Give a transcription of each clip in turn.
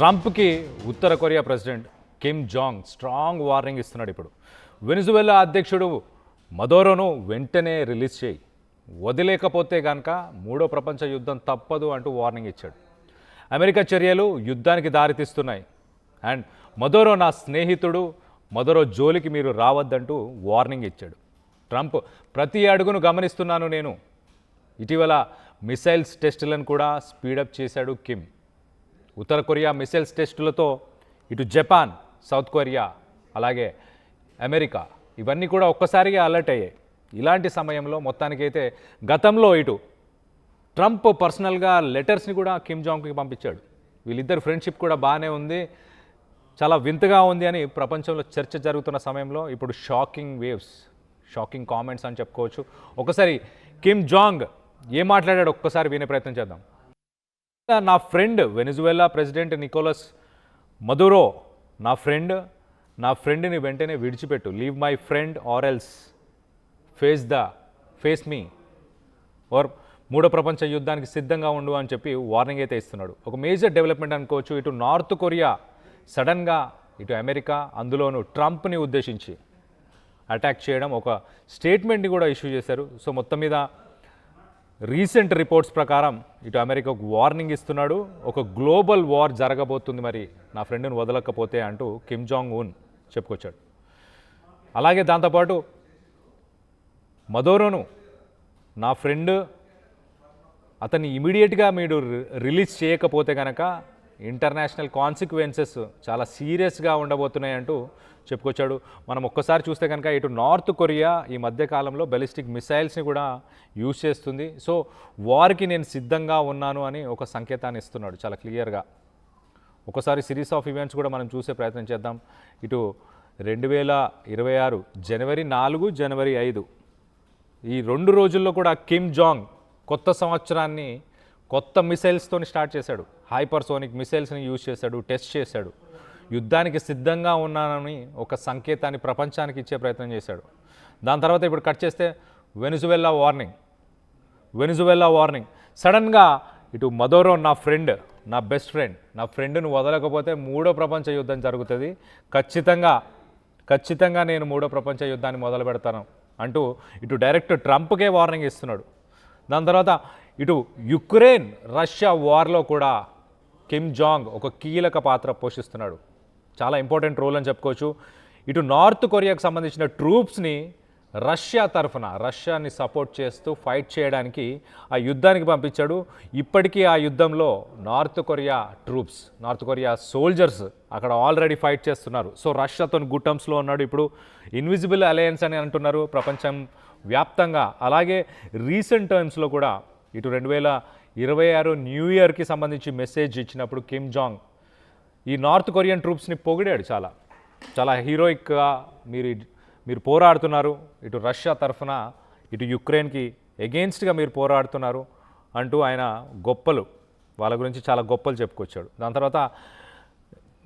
ట్రంప్కి ఉత్తర Korea president Kim Jong strong warning ఇస్తున్నాడు. ఇప్పుడు వెనిజువెలా అధ్యక్షుడు మదోరోను వెంటనే రిలీజ్ చేయి, వదిలేకపోతే కనుక మూడో ప్రపంచ యుద్ధం తప్పదు అంటూ వార్నింగ్ ఇచ్చాడు. అమెరికా చర్యలు యుద్ధానికి దారితీస్తున్నాయి అండ్ మదోరో నా స్నేహితుడు, మదోరో జోలికి మీరు రావద్దంటూ వార్నింగ్ ఇచ్చాడు. ట్రంప్ ప్రతి అడుగును గమనిస్తున్నాను నేను. ఇటీవల మిసైల్స్ టెస్టులను కూడా స్పీడప్ చేశాడు కిమ్. ఉత్తర కొరియా మిసైల్స్ టెస్టులతో ఇటు జపాన్, సౌత్ కొరియా, అలాగే అమెరికా ఇవన్నీ కూడా ఒక్కసారిగా అలర్ట్ అయ్యాయి. ఇలాంటి సమయంలో మొత్తానికైతే గతంలో ఇటు ట్రంప్ పర్సనల్గా లెటర్స్ని కూడా కిమ్ జాంగ్కి పంపించాడు. వీళ్ళిద్దరు ఫ్రెండ్షిప్ కూడా బాగానే ఉంది, చాలా వింతగా ఉంది అని ప్రపంచంలో చర్చ జరుగుతున్న సమయంలో ఇప్పుడు షాకింగ్ వేవ్స్, షాకింగ్ కామెంట్స్ అని చెప్పుకోవచ్చు. ఒకసారి కిమ్ జాంగ్ ఏం మాట్లాడాడు ఒక్కసారి వినే ప్రయత్నం చేద్దాం. నా friend Venezuela president Nicolas Maduro నా ఫ్రెండ్ని వెంటనే విడిచిపెట్టు, leave my friend or else face me or మూడో ప్రపంచ యుద్ధానికి సిద్ధంగా ఉండు అని చెప్పి వార్నింగ్ అయితే ఇస్తున్నాడు. ఒక మేజర్ డెవలప్మెంట్ అనుకోవచ్చు. ఇటు నార్త్ కొరియా సడన్గా ఇటు అమెరికా, అందులోనూ ట్రంప్ని ఉద్దేశించి అటాక్ చేయడం, ఒక స్టేట్మెంట్ని కూడా ఇష్యూ చేశారు. సో మొత్తం మీద రీసెంట్ రిపోర్ట్స్ ప్రకారం ఇటు అమెరికాకు వార్నింగ్ ఇస్తున్నాడు. ఒక గ్లోబల్ వార్ జరగబోతుంది మరి నా ఫ్రెండ్ని వదలకపోతే అంటూ కిమ్ జాంగ్ ఉన్ చెప్పుకొచ్చాడు. అలాగే దాంతోపాటు మదోరోను నా ఫ్రెండ్, అతన్ని ఇమీడియట్గా మీరు రిలీజ్ చేయకపోతే కనుక ఇంటర్నేషనల్ కాన్సిక్వెన్సెస్ చాలా సీరియస్గా ఉండబోతున్నాయి అంటూ చెప్పుకొచ్చాడు. మనం ఒక్కసారి చూస్తే కనుక ఇటు నార్త్ కొరియా ఈ మధ్యకాలంలో బెలిస్టిక్ మిసైల్స్ని కూడా యూజ్ చేస్తుంది. సో వార్కి నేను సిద్ధంగా ఉన్నాను అని ఒక సంకేతాన్ని ఇస్తున్నాడు చాలా క్లియర్గా. ఒకసారి సిరీస్ ఆఫ్ ఈవెంట్స్ కూడా మనం చూసే ప్రయత్నం చేద్దాం. ఇటు 2026 జనవరి 4, జనవరి 5 ఈ 2 రోజుల్లో కూడా కిమ్ జాంగ్ కొత్త సంవత్సరాన్ని కొత్త మిసైల్స్తో స్టార్ట్ చేశాడు. హైపర్సోనిక్ మిసైల్స్ని యూజ్ చేశాడు, టెస్ట్ చేశాడు. యుద్ధానికి సిద్ధంగా ఉన్నానని ఒక సంకేతాన్ని ప్రపంచానికి ఇచ్చే ప్రయత్నం చేశాడు. దాని తర్వాత ఇప్పుడు కట్ చేస్తే వెనిజువెలా వార్నింగ్ సడన్గా ఇటు మదోరో నా ఫ్రెండ్, నా బెస్ట్ ఫ్రెండ్, నా ఫ్రెండ్ను వదలకపోతే మూడో ప్రపంచ యుద్ధం జరుగుతుంది, ఖచ్చితంగా నేను మూడో ప్రపంచ యుద్ధాన్ని మొదలు పెడతాను అంటూ ఇటు డైరెక్ట్ ట్రంప్కే వార్నింగ్ ఇస్తున్నాడు. దాని తర్వాత ఇటు యుక్రెయిన్ రష్యా వార్లో కూడా కిమ్ జాంగ్ ఒక కీలక పాత్ర పోషిస్తున్నాడు. చాలా ఇంపార్టెంట్ రోల్ అని చెప్పుకోవచ్చు. ఇటు నార్త్ కొరియాకు సంబంధించిన ట్రూప్స్ని రష్యాని సపోర్ట్ చేస్తూ ఫైట్ చేయడానికి ఆ యుద్ధానికి పంపించాడు. ఇప్పటికీ ఆ యుద్ధంలో నార్త్ కొరియా సోల్జర్స్ అక్కడ ఆల్రెడీ ఫైట్ చేస్తున్నారు. సో రష్యాతో గుడ్ టర్మ్స్లో ఉన్నాడు. ఇప్పుడు ఇన్విజిబుల్ అలయన్స్ అని అంటున్నారు ప్రపంచం వ్యాప్తంగా. అలాగే రీసెంట్ టైమ్స్లో కూడా ఇటు 2026 న్యూ ఇయర్కి సంబంధించి మెసేజ్ ఇచ్చినప్పుడు కిమ్ జాంగ్ ఈ నార్త్ కొరియన్ ట్రూప్స్ని పొగిడాడు. చాలా హీరోయిక్గా మీరు పోరాడుతున్నారు, ఇటు రష్యా తరఫున ఇటు యుక్రెయిన్కి ఎగెయిన్స్ట్గా మీరు పోరాడుతున్నారు అంటూ ఆయన వాళ్ళ గురించి చాలా గొప్పలు చెప్పుకొచ్చాడు. దాని తర్వాత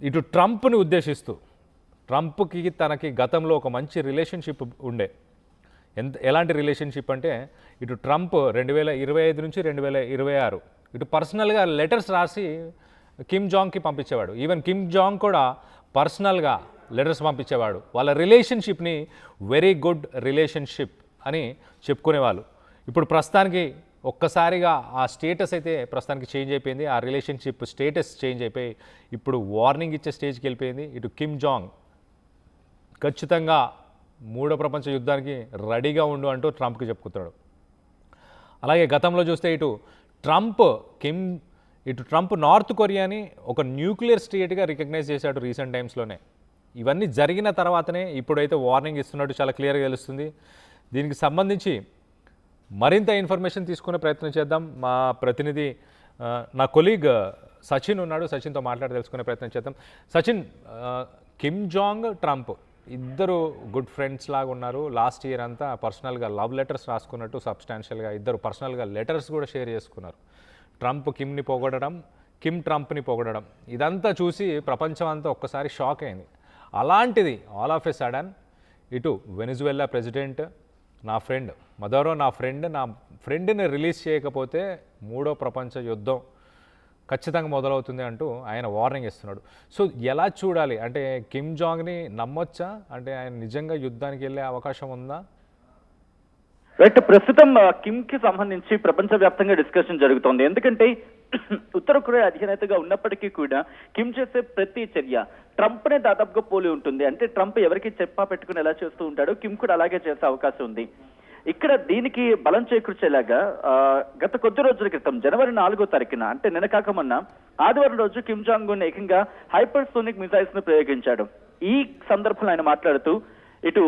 ఇటు ట్రంప్ని ఉద్దేశిస్తూ ట్రంప్కి తనకి గతంలో ఒక మంచి రిలేషన్షిప్ ఉండే. ఎలాంటి రిలేషన్షిప్ అంటే ఇటు ట్రంప్ 2025 నుంచి 2026 ఇటు పర్సనల్గా లెటర్స్ రాసి కిమ్ జాంగ్కి పంపించేవాడు. ఈవెన్ కిమ్ జాంగ్ కూడా పర్సనల్గా లెటర్స్ పంపించేవాడు. వాళ్ళ రిలేషన్షిప్ని వెరీ గుడ్ రిలేషన్షిప్ అని చెప్పుకునేవాళ్ళు. ఇప్పుడు ప్రస్తుతానికి ఒక్కసారిగా ఆ స్టేటస్ అయితే ప్రస్తుతానికి చేంజ్ అయిపోయింది. ఆ రిలేషన్షిప్ స్టేటస్ చేంజ్ అయిపోయి ఇప్పుడు వార్నింగ్ ఇచ్చే స్టేజ్కి వెళ్ళిపోయింది. ఇటు కిమ్ జాంగ్ ఖచ్చితంగా మూడో ప్రపంచ యుద్ధానికి రెడీగా ఉండు అంటూ ట్రంప్కి చెప్పుకున్నాడు. అలాగే గతంలో చూస్తే ఇటు ట్రంప్ నార్త్ కొరియాని ఒక న్యూక్లియర్ స్టేట్గా రికగ్నైజ్ చేశాడు రీసెంట్ టైమ్స్లోనే. ఇవన్నీ జరిగిన తర్వాతనే ఇప్పుడైతే వార్నింగ్ ఇస్తున్నట్టు చాలా క్లియర్గా తెలుస్తుంది. దీనికి సంబంధించి మరింత ఇన్ఫర్మేషన్ తీసుకునే ప్రయత్నం చేద్దాం. మా ప్రతినిధి నా కొలీగ్ సచిన్ ఉన్నాడు, సచిన్తో మాట్లాడి తెలుసుకునే ప్రయత్నం చేద్దాం. సచిన్, కిమ్ జాంగ్, ట్రంప్ ఇద్దరు గుడ్ ఫ్రెండ్స్ లాగా ఉన్నారు. లాస్ట్ ఇయర్ అంతా పర్సనల్గా లవ్ లెటర్స్ రాసుకున్నట్టు సబ్స్టాన్షియల్గా ఇద్దరు పర్సనల్గా లెటర్స్ కూడా షేర్ చేసుకున్నారు. ట్రంప్ కిమ్ని పొగడడం, కిమ్ ట్రంప్ని పొగడడం, ఇదంతా చూసి ప్రపంచం అంతా ఒక్కసారి షాక్ అయింది. అలాంటిది ఆల్ ఆఫ్ ఎ సడన్ ఇటు వెనిజువెలా ప్రెసిడెంట్ మదోరో నా ఫ్రెండ్ని రిలీజ్ చేయకపోతే మూడో ప్రపంచ యుద్ధం ఖచ్చితంగా మొదలవుతుంది అంటూ ఆయన వార్నింగ్ ఇస్తున్నాడు. సో ఎలా చూడాలి అంటే కిమ్ జాంగ్ని నమ్మొచ్చా? అంటే ఆయన నిజంగా యుద్ధానికి వెళ్ళే అవకాశం ఉందా? రైట్, ప్రస్తుతం కిమ్ కి సంబంధించి ప్రపంచవ్యాప్తంగా డిస్కషన్ జరుగుతోంది. ఎందుకంటే ఉత్తర కొరియా అధినేతగా ఉన్నప్పటికీ కూడా కిమ్ చేసే ప్రతి చర్య ట్రంప్ నే దాదాపుగా పోలి ఉంటుంది. అంటే ట్రంప్ ఎవరికి చెప్పా పెట్టుకుని ఎలా చేస్తూ ఉంటాడో కిమ్ కూడా అలాగే చేసే అవకాశం ఉంది. ఇక్కడ దీనికి బలం చేకూర్చేలాగా గత కొద్ది రోజుల క్రితం జనవరి 4వ తారీఖున అంటే నిన్న కాక మొన్న ఆదివారం రోజు కిమ్ జాంగ్ ఉన్ ఏకంగా హైపర్సోనిక్ మిసైల్స్ ను ప్రయోగించాడు. ఈ సందర్భంలో ఆయన మాట్లాడుతూ ఇటు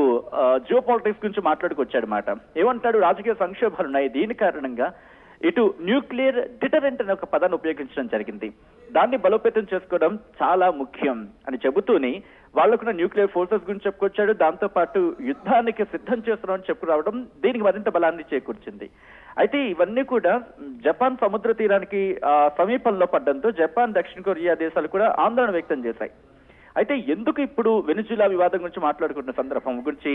జియో పాలిటిక్స్ గురించి మాట్లాడుకొచ్చాడు మాట. ఏమంటాడు, రాజకీయ సంక్షోభాలు ఉన్నాయి, దీని కారణంగా ఇటు న్యూక్లియర్ డిటరెంట్ అనే ఒక పదాన్ని ఉపయోగించడం జరిగింది. దాన్ని బలోపేతం చేసుకోవడం చాలా ముఖ్యం అని చెబుతూనే వాళ్ళకున్న న్యూక్లియర్ ఫోర్సెస్ గురించి చెప్పుకొచ్చాడు. దాంతో పాటు యుద్ధానికి సిద్ధం చేస్తున్నామని చెప్పుకురావడం దీనికి మరింత బలాన్ని చేకూర్చింది. అయితే ఇవన్నీ కూడా జపాన్ సముద్ర తీరానికి సమీపంలో పడడంతో జపాన్, దక్షిణ కొరియా దేశాలు కూడా ఆందోళన వ్యక్తం చేశాయి. అయితే ఎందుకు ఇప్పుడు వెనిజులా వివాదం గురించి మాట్లాడుకుంటున్న సందర్భం గురించి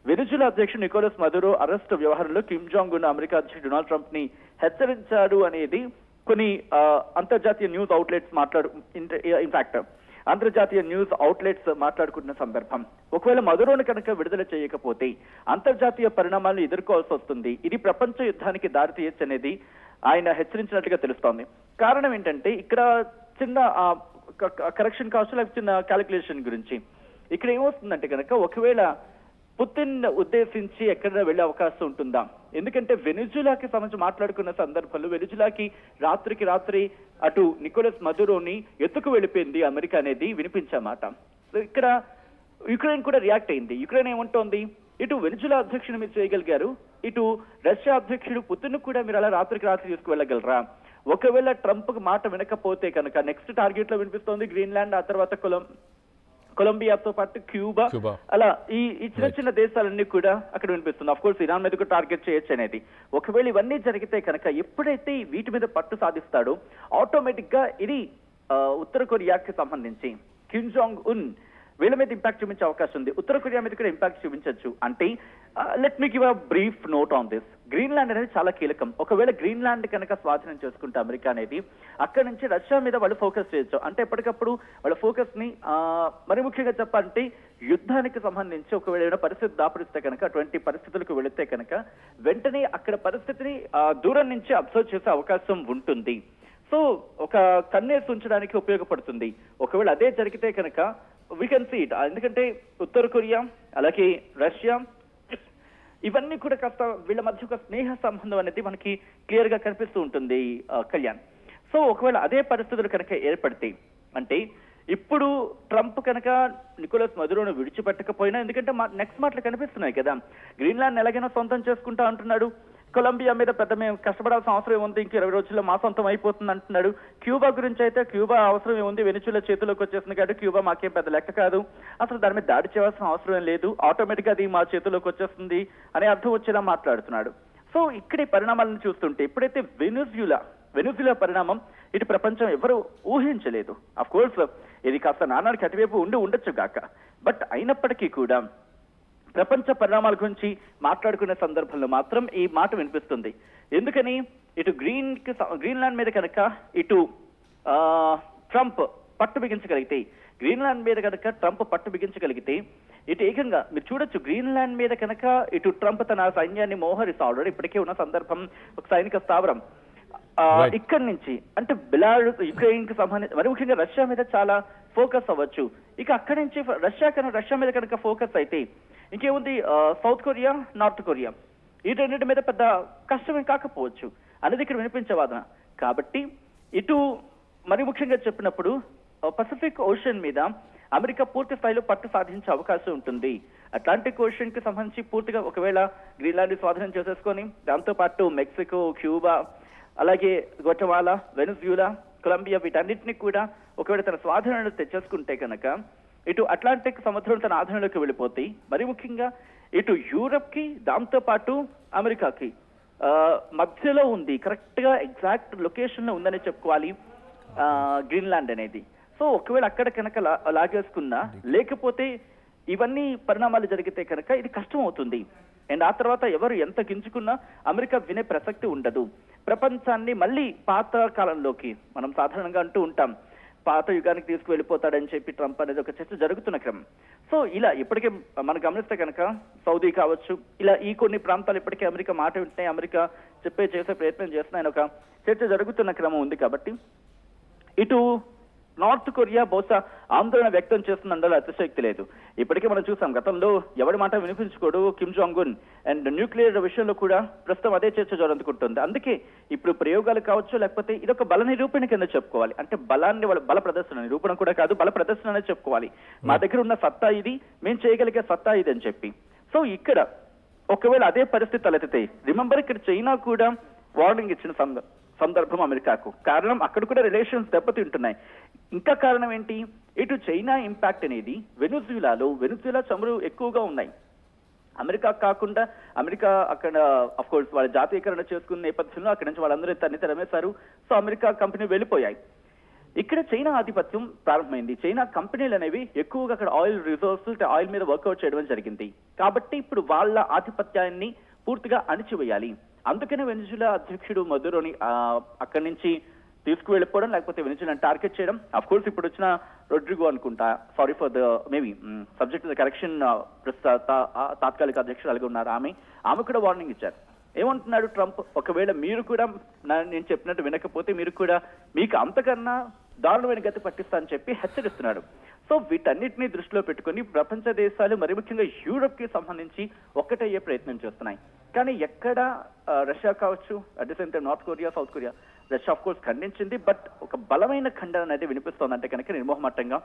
వెనిజులా అధ్యక్షుడు నికోలస్ మదురో అరెస్ట్ వ్యవహారంలో కిమ్ జాంగ్ ఉన్ అమెరికా అధ్యక్షుడు డొనాల్డ్ ట్రంప్ ని హెచ్చరించాడు అనేది కొన్ని అంతర్జాతీయ న్యూస్ అవుట్లెట్స్ ఇన్ఫాక్ట్ అంతర్జాతీయ న్యూస్ అవుట్లెట్స్ మాట్లాడుకుంటున్న సందర్భం. ఒకవేళ మదురోను కనుక విడుదల చేయకపోతే అంతర్జాతీయ పరిణామాలను ఎదుర్కోవాల్సి వస్తుంది, ఇది ప్రపంచ యుద్ధానికి దారితీయచ్చు అనేది ఆయన హెచ్చరించినట్లుగా తెలుస్తోంది. కారణం ఏంటంటే ఇక్కడ చిన్న కరెక్షన్ కావచ్చు, లేకపోతే చిన్న క్యాలిక్యులేషన్ గురించి ఇక్కడ ఏమవుతుందంటే కనుక ఒకవేళ పుతిన్ ఉద్దేశించి ఎక్కడ వెళ్లే అవకాశం ఉంటుందా? ఎందుకంటే వెనిజులాకి సంబంధించి మాట్లాడుకున్న సందర్భంలో వెనిజులాకి రాత్రికి రాత్రి అటు నికోలస్ మదురోని ఎత్తుకు వెళ్ళిపోయింది అమెరికా అనేది వినిపించమాట. ఇక్కడ యుక్రెయిన్ కూడా రియాక్ట్ అయింది. యుక్రెయిన్ ఏమంటోంది, ఇటు వెనిజులా అధ్యక్షుడు మీరు చేయగలిగారు, ఇటు రష్యా అధ్యక్షుడు పుతిన్ కూడా మీరు అలా రాత్రికి రాత్రి తీసుకువెళ్ళగలరా? ఒకవేళ ట్రంప్ మాట వినకపోతే కనుక నెక్స్ట్ టార్గెట్ లో వినిపిస్తోంది గ్రీన్లాండ్, ఆ తర్వాత కొలంబియాతో పాటు క్యూబా, అలా ఈ చిన్న చిన్న దేశాలన్నీ కూడా అక్కడ వినిపిస్తుంది. అఫ్ కోర్స్ ఇరాన్ మీద కూడా టార్గెట్ చేయొచ్చు అనేది. ఒకవేళ ఇవన్నీ జరిగితే కనుక ఎప్పుడైతే వీటి మీద పట్టు సాధిస్తాడో ఆటోమేటిక్ గా ఇది ఉత్తర కొరియాకి సంబంధించి కిమ్ జాంగ్ ఉన్ వీళ్ళ మీద ఇంపాక్ట్ చూపించే అవకాశం ఉంది. ఉత్తర కొరియా మీద కూడా ఇంపాక్ట్ చూపించవచ్చు. అంటే let me give a brief note on this. Greenland అనేది చాలా కీలకం. ఒకవేళ గ్రీన్లాండ్ కనుక స్వాధీనం చేసుకుంటే అమెరికా అనేది అక్కడ నుంచి రష్యా మీద వాళ్ళు ఫోకస్ చేయొచ్చు. అంటే ఎప్పటికప్పుడు వాళ్ళ ఫోకస్ ని మరి ముఖ్యంగా చెప్పాలంటే యుద్ధానికి సంబంధించి ఒకవేళ ఏదైనా పరిస్థితి దాపురిస్తే కనుక అటువంటి పరిస్థితులకు వెళితే కనుక వెంటనే అక్కడ పరిస్థితిని దూరం నుంచి అబ్జర్వ్ చేసే అవకాశం ఉంటుంది. సో ఒక కన్నేసి ఉంచడానికి ఉపయోగపడుతుంది. ఒకవేళ అదే జరిగితే కనుక వీ కెన్ సీ ఇట్. ఎందుకంటే ఉత్తర కొరియా అలాగే రష్యా ఇవన్నీ కూడా కాస్త వీళ్ళ మధ్య ఒక స్నేహ సంబంధం అనేది మనకి క్లియర్ గా కనిపిస్తూ ఉంటుంది కళ్యాణ్. సో ఒకవేళ అదే పరిస్థితులు కనుక ఏర్పడితే అంటే ఇప్పుడు ట్రంప్ కనుక నికోలస్ మదురోను విడిచిపెట్టకపోయినా, ఎందుకంటే నెక్స్ట్ మాటలు కనిపిస్తున్నాయి కదా, గ్రీన్లాండ్ ఎలాగైనా సొంతం చేసుకుంటా అంటున్నాడు, కొలంబియా మీద పెద్ద మేము కష్టపడాల్సిన అవసరం ఏముంది, ఇంక 20 రోజుల్లో మా సొంతం అయిపోతుంది అంటున్నాడు. క్యూబా గురించి అయితే క్యూబా అవసరం ఏముంది, వెనిజులా చేతిలోకి వచ్చేస్తుంది కాబట్టి క్యూబా మాకేం పెద్ద లెక్క కాదు, అసలు దాని మీద దాడి చేయాల్సిన అవసరం ఏం లేదు, ఆటోమేటిక్ గా అది మా చేతిలోకి వచ్చేస్తుంది అనే అర్థం వచ్చేలా మాట్లాడుతున్నాడు. సో ఇక్కడ ఈ పరిణామాలను చూస్తుంటే ఎప్పుడైతే వెనిజులా పరిణామం ఇటు ప్రపంచం ఎవరు ఊహించలేదు. అఫ్ కోర్స్ ఇది కాస్త నానాడికి అటువైపు ఉండొచ్చు కాక, బట్ అయినప్పటికీ కూడా ప్రపంచ పరిణామాల గురించి మాట్లాడుకునే సందర్భంలో మాత్రం ఈ మాట వినిపిస్తుంది. ఎందుకని ఇటు గ్రీన్లాండ్ మీద కనుక ఇటు ట్రంప్ పట్టు బిగించగలిగితే, గ్రీన్లాండ్ మీద కనుక ట్రంప్ పట్టు బిగించగలిగితే ఇటు ఏకంగా మీరు చూడొచ్చు గ్రీన్లాండ్ మీద కనుక ఇటు ట్రంప్ తన సైన్యాన్ని మోహరిస్తాడు. ఇప్పటికే ఉన్న సందర్భం ఒక సైనిక స్థావరం ఇక్కడి నుంచి అంటే బెలారస్ యుక్రెయిన్ కి సంబంధించి మరి ముఖ్యంగా రష్యా మీద చాలా ఫోకస్ అవ్వచ్చు. ఇక అక్కడి నుంచి రష్యా మీద కనుక ఫోకస్ అయితే ఇంకేముంది, సౌత్ కొరియా, నార్త్ కొరియా ఈ రెండింటి మీద పెద్ద కష్టమే కాకపోవచ్చు అనేది ఇక్కడ వినిపించే వాదన. కాబట్టి ఇటు మరి ముఖ్యంగా చెప్పినప్పుడు పసిఫిక్ ఓషన్ మీద అమెరికా పూర్తి స్థాయిలో పట్టు సాధించే అవకాశం ఉంటుంది. అట్లాంటిక్ ఓషన్ కి సంబంధించి పూర్తిగా ఒకవేళ గ్రీన్లాండ్ స్వాధీనం చేసేసుకొని దాంతో పాటు మెక్సికో, క్యూబా, అలాగే గ్వాటమాలా, వెనిజులా, కొలంబియా వీటన్నిటిని కూడా ఒకవేళ తన స్వాధీనంలో తెచ్చేసుకుంటే కనుక ఇటు అట్లాంటిక్ సముద్రం తన ఆధీనంలోకి వెళ్ళిపోతాయి. మరి ముఖ్యంగా ఇటు యూరప్ కి దాంతో పాటు అమెరికాకి మధ్యలో ఉంది, కరెక్ట్ గా ఎగ్జాక్ట్ లొకేషన్ లో ఉందని చెప్పుకోవాలి గ్రీన్లాండ్ అనేది. సో ఒకవేళ అక్కడ కనుక లాగేసుకున్నా, లేకపోతే ఇవన్నీ పరిణామాలు జరిగితే కనుక ఇది కష్టం అవుతుంది. అండ్ ఆ తర్వాత ఎవరు ఎంత గింజుకున్నా అమెరికా వినే ప్రసక్తి ఉండదు. ప్రపంచాన్ని మళ్ళీ పాత కాలంలోకి మనం సాధారణంగా అంటూ ఉంటాం, పాత యుగానికి తీసుకువెళ్ళిపోతాడని చెప్పి ట్రంప్ అనేది ఒక చర్చ జరుగుతున్న క్రమం. సో ఇలా ఇప్పటికే మనం గమనిస్తే కనుక సౌదీ కావచ్చు, ఇలా ఈ కొన్ని ప్రాంతాలు ఇప్పటికే అమెరికా మాట వింటున్నాయి, అమెరికా చేసే ప్రయత్నం చేస్తున్నాయని ఒక చర్చ జరుగుతున్న క్రమం ఉంది. కాబట్టి ఇటు నార్త్ కొరియా బహుశా ఆందోళన వ్యక్తం చేస్తుందండలో అతిశయోక్తి లేదు. ఇప్పటికే మనం చూసాం, గతంలో ఎవరి మాట వినిపించుకోడు Kim Jong Un, and nuclear విషయంలో కూడా ప్రస్తుతం అదే చర్చ జరుగుతుంటుంది. అందుకే ఇప్పుడు ప్రయోగాలు కావచ్చు, లేకపోతే ఇదొక బల నిరూపణ కింద చెప్పుకోవాలి. అంటే బలాన్ని బల ప్రదర్శన, నిరూపణ కూడా కాదు, బల ప్రదర్శన అనేది చెప్పుకోవాలి. మా దగ్గర ఉన్న సత్తా ఇది, మేము చేయగలిగే సత్తా ఇది అని చెప్పి. సో ఇక్కడ ఒకవేళ అదే పరిస్థితి తలెత్తితే, రిమెంబర్ ఇక్కడ చైనా కూడా వార్నింగ్ ఇచ్చిన సందర్భం అమెరికాకు. కారణం అక్కడ కూడా రిలేషన్స్ దెబ్బతింటున్నాయి. ఇంకా కారణం ఏంటి, ఇటు చైనా ఇంపాక్ట్ అనేది వెనుజులా చమురు ఎక్కువగా ఉన్నాయి. అమెరికా కాకుండా, అమెరికా అక్కడ అఫ్ కోర్స్ వాళ్ళ జాతీయకరణ చేసుకున్న నేపథ్యంలో అక్కడి నుంచి వాళ్ళందరూ తరిమేశారు. సో అమెరికా కంపెనీ వెళ్ళిపోయాయి. ఇక్కడ చైనా ఆధిపత్యం ప్రారంభమైంది. చైనా కంపెనీలు అనేవి ఎక్కువగా అక్కడ ఆయిల్ రిసోర్సెస్, ఆయిల్ మీద వర్కౌట్ చేయడం జరిగింది. కాబట్టి ఇప్పుడు వాళ్ళ ఆధిపత్యాన్ని పూర్తిగా అణిచివేయాలి. అందుకనే వెనిజులా అధ్యక్షుడు మదురోని అక్కడి నుంచి తీసుకువెళ్ళిపోవడం, లేకపోతే వెనిజులాని టార్గెట్ చేయడం. అఫ్ కోర్స్ ఇప్పుడు వచ్చిన రొడ్రిగో అనుకుంటా, sorry for the maybe subject the correction, తాత్కాలిక అధ్యక్షురాలుగా ఉన్నారు ఆమె కూడా వార్నింగ్ ఇచ్చారు. ఏమంటున్నాడు ట్రంప్, ఒకవేళ మీరు కూడా నేను చెప్పినట్టు వినకపోతే మీరు కూడా మీకు అంతకన్నా దారుణమైన గతి పట్టిస్తానని చెప్పి హెచ్చరిస్తున్నాడు. సో వీటన్నిటిని దృష్టిలో పెట్టుకుని ప్రపంచ దేశాలు, మరి ముఖ్యంగా యూరప్ కి సంబంధించి ఒక్కటయ్యే ప్రయత్నం చేస్తున్నాయి. కానీ ఎక్కడ రష్యా కావచ్చు, at the same time North Korea, South Korea, Russia of course ఖండించింది. బట్ ఒక బలమైన ఖండన అనేది వినిపిస్తోందంటే కనుక నిర్మోహమాటంగా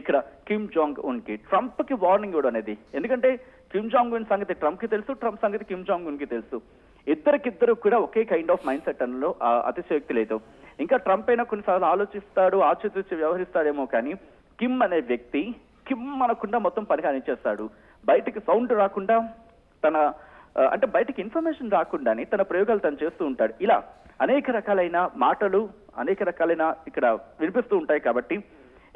ఇక్కడ కిమ్ జాంగ్ ఉన్ కి ట్రంప్ కి వార్నింగ్ ఇవ్వడం అనేది. ఎందుకంటే కిమ్ జాంగ్ ఉన్ సంగతి ట్రంప్ కి తెలుసు, ట్రంప్ సంగతి కిమ్ జాంగ్ ఉన్ కి తెలుసు. ఇద్దరికిద్దరు కూడా ఒకే కైండ్ ఆఫ్ మైండ్ సెట్ అనలో అతిశయోక్తి లేదు. ఇంకా ట్రంప్ అయినా కొన్నిసార్లు ఆలోచిస్తాడు, ఆచితూచి వ్యవహరిస్తాడేమో, కానీ కిమ్ అనే వ్యక్తి కిమ్ అనకుండా మొత్తం పరిహారించేస్తాడు. బయటికి సౌండ్ రాకుండా, అంటే బయటికి ఇన్ఫర్మేషన్ రాకుండానే తన ప్రయోగాలు తను చేస్తూ ఉంటాడు. ఇలా అనేక రకాలైన మాటలు, అనేక రకాలైన ఇక్కడ వినిపిస్తూ ఉంటాయి. కాబట్టి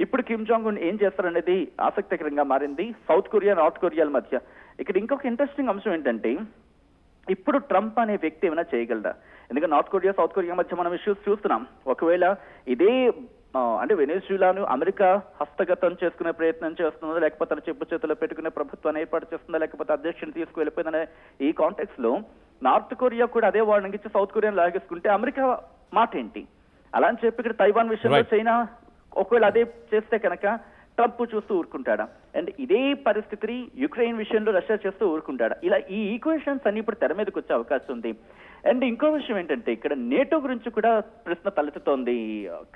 ఇప్పుడు కిమ్ జాంగ్ ఉన్ ఏం చేస్తారనేది ఆసక్తికరంగా మారింది సౌత్ కొరియా, నార్త్ కొరియాల మధ్య. ఇక్కడ ఇంకొక ఇంట్రెస్టింగ్ అంశం ఏంటంటే, ఇప్పుడు ట్రంప్ అనే వ్యక్తి ఏమైనా చేయగలరా? ఎందుకంటే నార్త్ కొరియా, సౌత్ కొరియా మధ్య మనం ఇష్యూస్ చూస్తున్నాం. ఒకవేళ ఇదే అంటే వెనిజులాను అమెరికా హస్తగతం చేసుకునే ప్రయత్నం చేస్తుందా, లేకపోతే తన చెప్పు చేతిలో పెట్టుకునే ప్రభుత్వాన్ని ఏర్పాటు చేస్తుందా, లేకపోతే అధ్యక్షుని తీసుకువెళ్ళిపోయిందనే ఈ కాంటెక్స్ లో నార్త్ కొరియా కూడా అదే వార్నింగ్ ఇచ్చి సౌత్ కొరియాను లాగేసుకుంటే అమెరికా మాట ఏంటి? అలా అని చెప్పి ఇక్కడ తైవాన్ విషయంలో చైనా ఒకవేళ అదే చేస్తే కనుక ట్రంప్ చూస్తూ ఊరుకుంటాడా? అండ్ ఇదే పరిస్థితిని యుక్రెయిన్ విషయంలో రష్యా చేస్తూ ఊరుకుంటాడా? ఇలా ఈ ఈక్వేషన్స్ అన్ని ఇప్పుడు తెర మీదకి వచ్చే అవకాశం ఉంది. అండ్ ఇంకో విషయం ఏంటంటే, ఇక్కడ నేటో గురించి కూడా ప్రశ్న తలెత్తుతోంది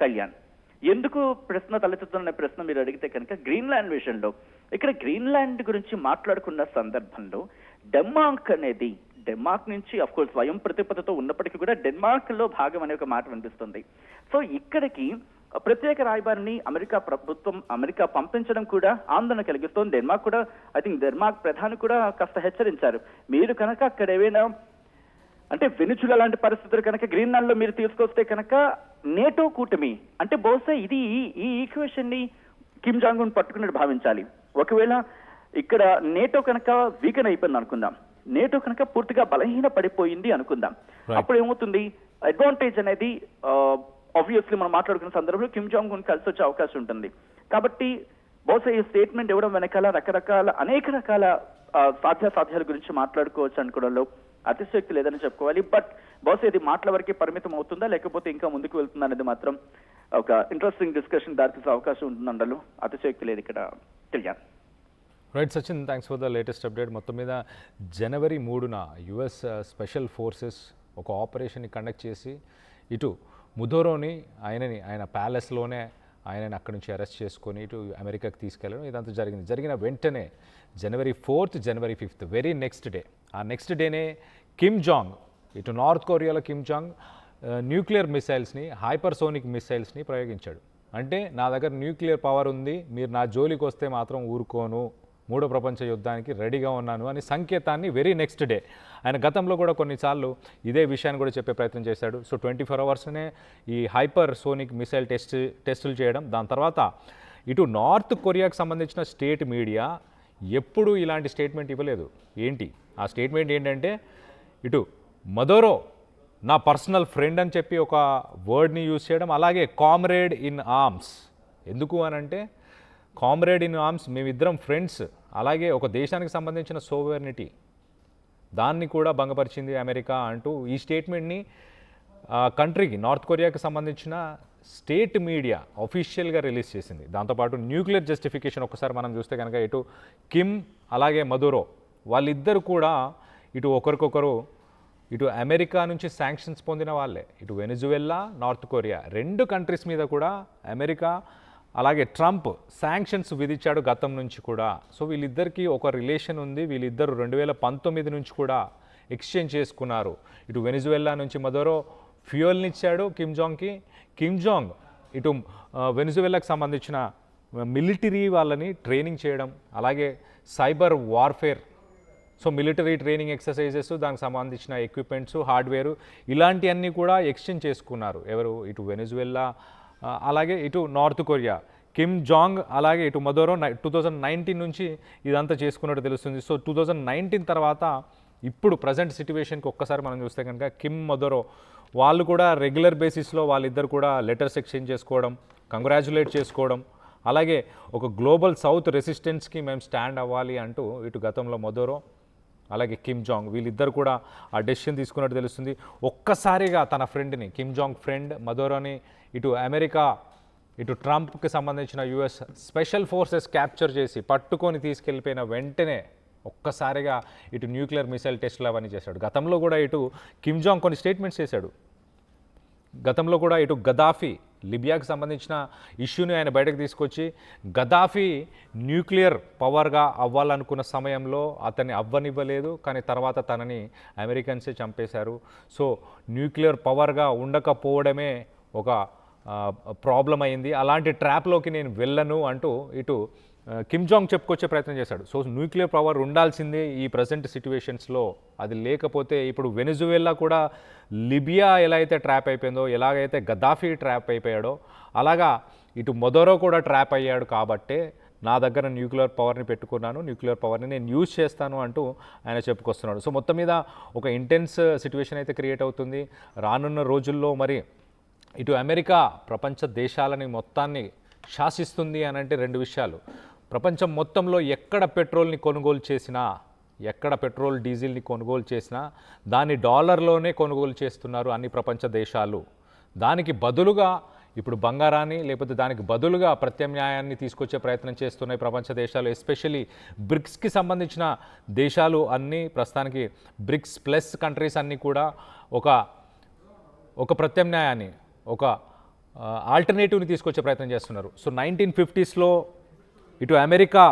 కళ్యాణ్. ఎందుకు ప్రశ్న తలెత్తుతున్న ప్రశ్న మీరు అడిగితే కనుక, గ్రీన్లాండ్ విషయంలో ఇక్కడ గ్రీన్లాండ్ గురించి మాట్లాడుకున్న సందర్భంలో డెన్మార్క్ నుంచి అఫ్ కోర్స్ స్వయం ప్రతిపత్తతో ఉన్నప్పటికీ కూడా డెన్మార్క్ లో భాగం అనే ఒక మాట వినిపిస్తుంది. సో ఇక్కడికి ప్రత్యేక రాయబారిని అమెరికా పంపించడం కూడా ఆందోళన కలిగిస్తోంది. డెన్మార్క్ కూడా, ఐ థింక్ డెన్మార్క్ ప్రధాని కూడా కాస్త హెచ్చరించారు, మీరు కనుక అక్కడ ఏవైనా అంటే వెనిజులా లాంటి పరిస్థితులు కనుక గ్రీన్లాండ్ లో మీరు తీసుకొస్తే కనుక నేటో కూటమి అంటే బహుశా ఇది ఈ ఈక్వేషన్ ని కిమ్ జాంగ్ ఉన్ పట్టుకున్నట్టు భావించాలి. ఒకవేళ ఇక్కడ నేటో కనుక వీకెన్ అయిపోయింది అనుకుందాం, నేటో కనుక పూర్తిగా బలహీన పడిపోయింది అనుకుందాం, అప్పుడు ఏమవుతుంది, అడ్వాంటేజ్ అనేది ఆబ్వియస్లీ మనం మాట్లాడుకున్న సందర్భంలో కిమ్ జాంగ్ ఉన్ కలిసి వచ్చే అవకాశం ఉంటుంది. కాబట్టి బహుశా ఈ స్టేట్మెంట్ ఇవ్వడం వెనకాల అనేక రకాల సాధ్యాల గురించి మాట్లాడుకోవచ్చు అనుకోవడంలో అతిశయోక్తి లేదని చెప్పుకోవాలి. బట్ బహుశా ఇది మాటల వరకే పరిమితం అవుతుందా, లేకపోతే ఇంకా ముందుకు వెళ్తుందా అనేది మాత్రం ఒక ఇంట్రెస్టింగ్ డిస్కషన్ దారితీసే అవకాశం ఉంటుందండలో అతిశయోక్తి లేదు ఇక్కడ తెలియాలి. Right Sachin, thanks for the latest update. మొత్తం మీద జనవరి 3న యుఎస్ స్పెషల్ ఫోర్సెస్ ఒక ఆపరేషన్ని కండక్ట్ చేసి ఇటు ముదోరోని ఆయన ప్యాలెస్లోనే ఆయనని అక్కడి నుంచి అరెస్ట్ చేసుకొని ఇటు అమెరికాకి తీసుకెళ్ళడం ఇదంతా జరిగిన వెంటనే జనవరి 4th, జనవరి 5th వెరీ నెక్స్ట్ డే, ఆ నెక్స్ట్ డేనే కిమ్ జాంగ్ ఇటు నార్త్ కొరియాలో కిమ్ జాంగ్ న్యూక్లియర్ మిసైల్స్ని, హైపర్సోనిక్ మిసైల్స్ని ప్రయోగించాడు. అంటే నా దగ్గర న్యూక్లియర్ పవర్ ఉంది, మీరు నా జోలికి వస్తే మాత్రం ఊరుకోను, మూడో ప్రపంచ యుద్ధానికి రెడీగా ఉన్నాను అని సంకేతాన్ని వెరీ నెక్స్ట్ డే ఆయన గతంలో కూడా కొన్నిసార్లు ఇదే విషయాన్ని కూడా చెప్పే ప్రయత్నం చేశాడు. సో 24 అవర్స్నే ఈ హైపర్ సోనిక్ మిసైల్ టెస్టులు చేయడం. దాని తర్వాత ఇటు నార్త్ కొరియాకు సంబంధించిన స్టేట్ మీడియా ఎప్పుడూ ఇలాంటి స్టేట్మెంట్ ఇవ్వలేదు. ఏంటి ఆ స్టేట్మెంట్ ఏంటంటే, ఇటు మదోరో నా పర్సనల్ ఫ్రెండ్ అని చెప్పి ఒక వర్డ్ని యూజ్ చేయడం, అలాగే కామ్రేడ్ ఇన్ ఆర్మ్స్. ఎందుకు అని అంటే కామ్రేడ్ ఇన్ ఆర్మ్స్, మేమిద్దరం ఫ్రెండ్స్, అలాగే ఒక దేశానికి సంబంధించిన సోవర్నిటీ దాన్ని కూడా భంగపరిచింది అమెరికా అంటూ ఈ స్టేట్మెంట్ని కంట్రీకి, నార్త్ కొరియాకి సంబంధించిన స్టేట్ మీడియా అఫీషియల్గా రిలీజ్ చేసింది. దాంతోపాటు న్యూక్లియర్ జస్టిఫికేషన్ ఒకసారి మనం చూస్తే కనుక ఇటు కిమ్ అలాగే మదురో వాళ్ళిద్దరు కూడా ఇటు ఒకరికొకరు ఇటు అమెరికా నుంచి శాంక్షన్స్ పొందిన వాళ్ళే. ఇటు వెనిజువెలా, నార్త్ కొరియా రెండు కంట్రీస్ మీద కూడా అమెరికా అలాగే ట్రంప్ శాంక్షన్స్ విధించాడు గతం నుంచి కూడా. సో వీళ్ళిద్దరికీ ఒక రిలేషన్ ఉంది. వీళ్ళిద్దరు 2019 నుంచి కూడా ఎక్స్చేంజ్ చేసుకున్నారు. ఇటు వెనిజువెలా నుంచి మదరో ఫ్యూయల్ని ఇచ్చాడు కిమ్ జాంగ్కి. కిమ్ జాంగ్ ఇటు వెనిజువెలాకి సంబంధించిన మిలిటరీ వాళ్ళని ట్రైనింగ్ చేయడం, అలాగే cyber warfare, so military training exercises, దానికి సంబంధించిన ఎక్విప్మెంట్స్, హార్డ్వేరు ఇలాంటివన్నీ కూడా ఎక్స్చేంజ్ చేసుకున్నారు. ఎవరు? ఇటు వెనిజువెలా అలాగే ఇటు నార్త్ కొరియా. కిమ్ జాంగ్ అలాగే ఇటు మదోరో 2019 నుంచి ఇదంతా చేసుకున్నట్టు తెలుస్తుంది. సో 2019 తర్వాత ఇప్పుడు ప్రజెంట్ సిచ్యువేషన్కి ఒక్కసారి మనం చూస్తే కనుక కిమ్ మదోరో వాళ్ళు కూడా రెగ్యులర్ బేసిస్లో వాళ్ళిద్దరు కూడా లెటర్స్ ఎక్స్చేంజ్ చేసుకోవడం, కంగ్రాచులేట్ చేసుకోవడం, అలాగే ఒక గ్లోబల్ సౌత్ రెసిస్టెన్స్కి మేము స్టాండ్ అవ్వాలి అంటూ ఇటు గతంలో మదోరో అలాగే కిమ్ జాంగ్ వీళ్ళిద్దరు కూడా ఆ డెసిషన్ తీసుకున్నట్టు తెలుస్తుంది. ఒక్కసారిగా తన ఫ్రెండ్ని, కిమ్ జాంగ్ ఫ్రెండ్ మదోరోని ఇటు అమెరికా, ఇటు ట్రంప్కి సంబంధించిన యుఎస్ స్పెషల్ ఫోర్సెస్ క్యాప్చర్ చేసి పట్టుకొని తీసుకెళ్ళిపోయిన వెంటనే ఒక్కసారిగా ఇటు న్యూక్లియర్ మిసైల్ టెస్ట్లు అవన్నీ చేశాడు. గతంలో కూడా ఇటు కిమ్ జాంగ్ కొన్ని స్టేట్మెంట్స్ చేశాడు. గతంలో కూడా ఇటు గదాఫీ, లిబియాకి సంబంధించిన ఇష్యూని ఆయన బయటకు తీసుకొచ్చి గదాఫీ న్యూక్లియర్ పవర్గా అవ్వాలనుకున్న సమయంలో అతన్ని అవ్వనివ్వలేదు, కానీ తర్వాత తనని అమెరికన్సే చంపేశారు. సో న్యూక్లియర్ పవర్గా ఉండకపోవడమే ఒక ప్రాబ్లం అయింది, అలాంటి ట్రాప్లోకి నేను వెళ్ళను అంటూ ఇటు కిమ్ జాంగ్ చెప్పుకొచ్చే ప్రయత్నం చేశాడు. సో న్యూక్లియర్ పవర్ ఉండాల్సిందే ఈ ప్రజెంట్ సిచ్యువేషన్స్లో, అది లేకపోతే ఇప్పుడు వెనిజువెలా కూడా లిబియా ఎలా అయితే ట్రాప్ అయిపోయిందో, ఎలాగైతే గద్దాఫీ ట్రాప్ అయిపోయాడో, అలాగా ఇటు మదోరో కూడా ట్రాప్ అయ్యాడు. కాబట్టే నా దగ్గర న్యూక్లియర్ పవర్ని పెట్టుకున్నాను, న్యూక్లియర్ పవర్ని నేను యూజ్ చేస్తాను అంటూ ఆయన చెప్పుకొస్తున్నాడు. సో మొత్తం మీద ఒక ఇంటెన్స్ సిచ్యువేషన్ అయితే క్రియేట్ అవుతుంది రానున్న రోజుల్లో. మరి ఇటు అమెరికా ప్రపంచ దేశాలని మొత్తాన్ని శాసిస్తుంది అని అంటే రెండు విషయాలు. ప్రపంచం మొత్తంలో ఎక్కడ పెట్రోల్ని కొనుగోలు చేసినా, ఎక్కడ పెట్రోల్ డీజిల్ని కొనుగోలు చేసినా దాన్ని డాలర్లోనే కొనుగోలు చేస్తున్నారు అన్ని ప్రపంచ దేశాలు. దానికి బదులుగా ఇప్పుడు బంగారాన్ని, లేకపోతే దానికి బదులుగా ప్రత్యామ్నాయాన్ని తీసుకొచ్చే ప్రయత్నం చేస్తున్నాయి ప్రపంచ దేశాలు. ఎస్పెషల్లీ బ్రిక్స్కి సంబంధించిన దేశాలు అన్నీ ప్రస్తుతానికి, బ్రిక్స్ ప్లస్ కంట్రీస్ అన్నీ కూడా ఒక ప్రత్యామ్నాయాన్ని, ఒక ఆల్టర్నేటివ్ని తీసుకొచ్చే ప్రయత్నం చేస్తున్నారు. సో 1950s ఇటు అమెరికా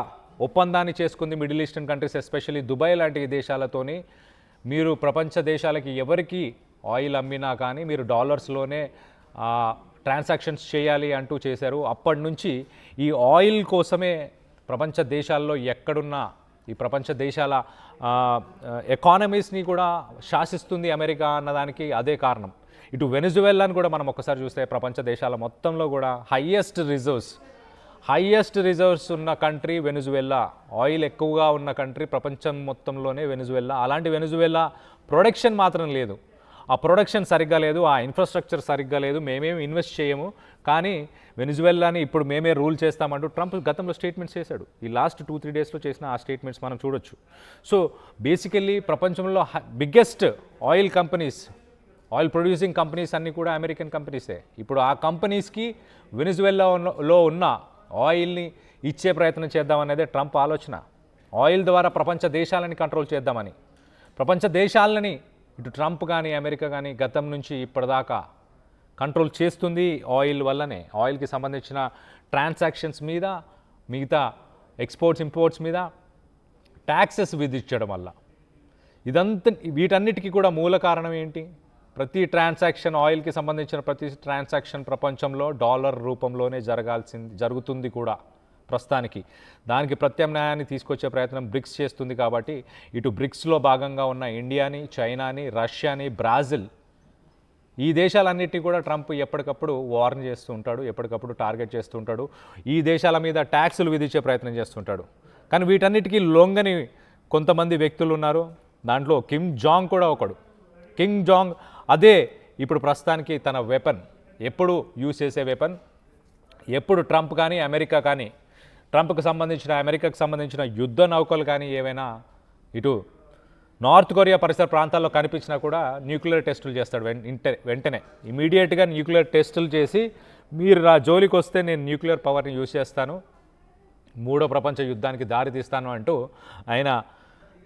ఒప్పందాన్ని చేసుకుంది middle eastern countries, especially Dubai లాంటి దేశాలతోని. మీరు ప్రపంచ దేశాలకి ఎవరికి ఆయిల్ అమ్మినా కానీ మీరు డాలర్స్లోనే ట్రాన్సాక్షన్స్ చేయాలి అంటూ చేశారు. అప్పటి నుంచి ఈ ఆయిల్ కోసమే ప్రపంచ దేశాల్లో ఎక్కడున్నా ఈ ప్రపంచ దేశాల ఎకానమీస్ని కూడా శాసిస్తుంది అమెరికా అన్నదానికి అదే కారణం. ఇటు వెనిజువెలాని కూడా మనం ఒక్కసారి చూస్తే ప్రపంచ దేశాల మొత్తంలో కూడా హైయెస్ట్ రిజర్వ్స్ ఉన్న కంట్రీ వెనిజువెలా. ఆయిల్ ఎక్కువగా ఉన్న కంట్రీ ప్రపంచం మొత్తంలోనే వెనిజువెలా. అలాంటి వెనిజువెలా ప్రొడక్షన్ మాత్రం లేదు, ఆ ప్రొడక్షన్ సరిగ్గా లేదు, ఆ ఇన్ఫ్రాస్ట్రక్చర్ సరిగ్గా లేదు, మేమేమి ఇన్వెస్ట్ చేయము, కానీ వెనిజువెలాని ఇప్పుడు మేమే రూల్ చేస్తామంటూ ట్రంప్ గతంలో స్టేట్మెంట్స్ చేశాడు. ఈ లాస్ట్ 2-3 డేస్లో చేసిన ఆ స్టేట్మెంట్స్ మనం చూడొచ్చు. సో బేసికల్లీ ప్రపంచంలో biggest oil companies, oil producing companies అన్నీ కూడా అమెరికన్ కంపెనీసే. ఇప్పుడు ఆ కంపెనీస్కి వెనిజువెలాలో ఉన్న ఆయిల్ని ఇచ్చే ప్రయత్నం చేద్దామనేదే ట్రంప్ ఆలోచన. ఆయిల్ ద్వారా ప్రపంచ దేశాలని కంట్రోల్ చేద్దామని. ప్రపంచ దేశాలని ఇటు ట్రంప్ కానీ అమెరికా కానీ గతం నుంచి ఇప్పటిదాకా కంట్రోల్ చేస్తుంది ఆయిల్ వల్లనే. ఆయిల్కి సంబంధించిన ట్రాన్సాక్షన్స్ మీద, మిగతా ఎక్స్పోర్ట్స్ ఇంపోర్ట్స్ మీద ట్యాక్సెస్ విధించడం వల్ల. వీటన్నిటికీ కూడా మూల కారణం ఏంటి? ప్రతి ట్రాన్సాక్షన్, ఆయిల్కి సంబంధించిన ప్రతి ట్రాన్సాక్షన్ ప్రపంచంలో డాలర్ రూపంలోనే జరుగుతుంది కూడా ప్రస్తుతానికి. దానికి ప్రత్యామ్నాయాన్ని తీసుకొచ్చే ప్రయత్నం బ్రిక్స్ చేస్తుంది. కాబట్టి ఇటు బ్రిక్స్లో భాగంగా ఉన్న ఇండియాని, చైనాని, రష్యాని, బ్రాజిల్, ఈ దేశాలన్నిటినీ కూడా ట్రంప్ ఎప్పటికప్పుడు వార్న్ చేస్తూ ఉంటాడు, ఎప్పటికప్పుడు టార్గెట్ చేస్తూ ఉంటాడు, ఈ దేశాల మీద ట్యాక్సులు విధించే ప్రయత్నం చేస్తుంటాడు. కానీ వీటన్నిటికీ లొంగని కొంతమంది వ్యక్తులు ఉన్నారు. దాంట్లో కిమ్ జాంగ్ కూడా ఒకడు. కిమ్ జాంగ్ అదే ఇప్పుడు ప్రస్తుతానికి తన వెపన్, ఎప్పుడు యూజ్ చేసే వెపన్. ఎప్పుడు ట్రంప్ కానీ అమెరికా కానీ, ట్రంప్కి సంబంధించిన అమెరికాకు సంబంధించిన యుద్ధ నౌకలు కానీ ఏవైనా ఇటు నార్త్ కొరియా పరిసర ప్రాంతాల్లో కనిపించినా కూడా న్యూక్లియర్ టెస్టులు చేస్తాడు వెంటనే ఇమీడియట్గా న్యూక్లియర్ టెస్టులు చేసి, మీరు నా జోలికి వస్తే నేను న్యూక్లియర్ పవర్ని యూజ్ చేస్తాను, మూడో ప్రపంచ యుద్ధానికి దారి తీస్తాను అంటూ ఆయన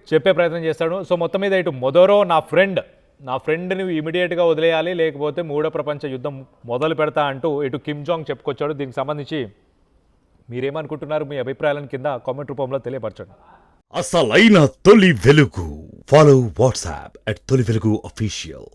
చెప్పే ప్రయత్నం చేస్తాడు. సో మొత్తం మీద ఇటు మొదరో నా ఫ్రెండ్ని ఇమీడియట్గా వదిలేయాలి, లేకపోతే మూడో ప్రపంచ యుద్ధం మొదలు పెడతా అంటూ ఇటు కిమ్ జాంగ్ చెప్పుకొచ్చాడు. దీనికి సంబంధించి మీరేమనుకుంటున్నారు? మీ అభిప్రాయాలను కింద కామెంట్ రూపంలో తెలియపరచండి. అసలైన తొలి వెలుగు. ఫాలో వాట్సాప్ @తొలి వెలుగు official.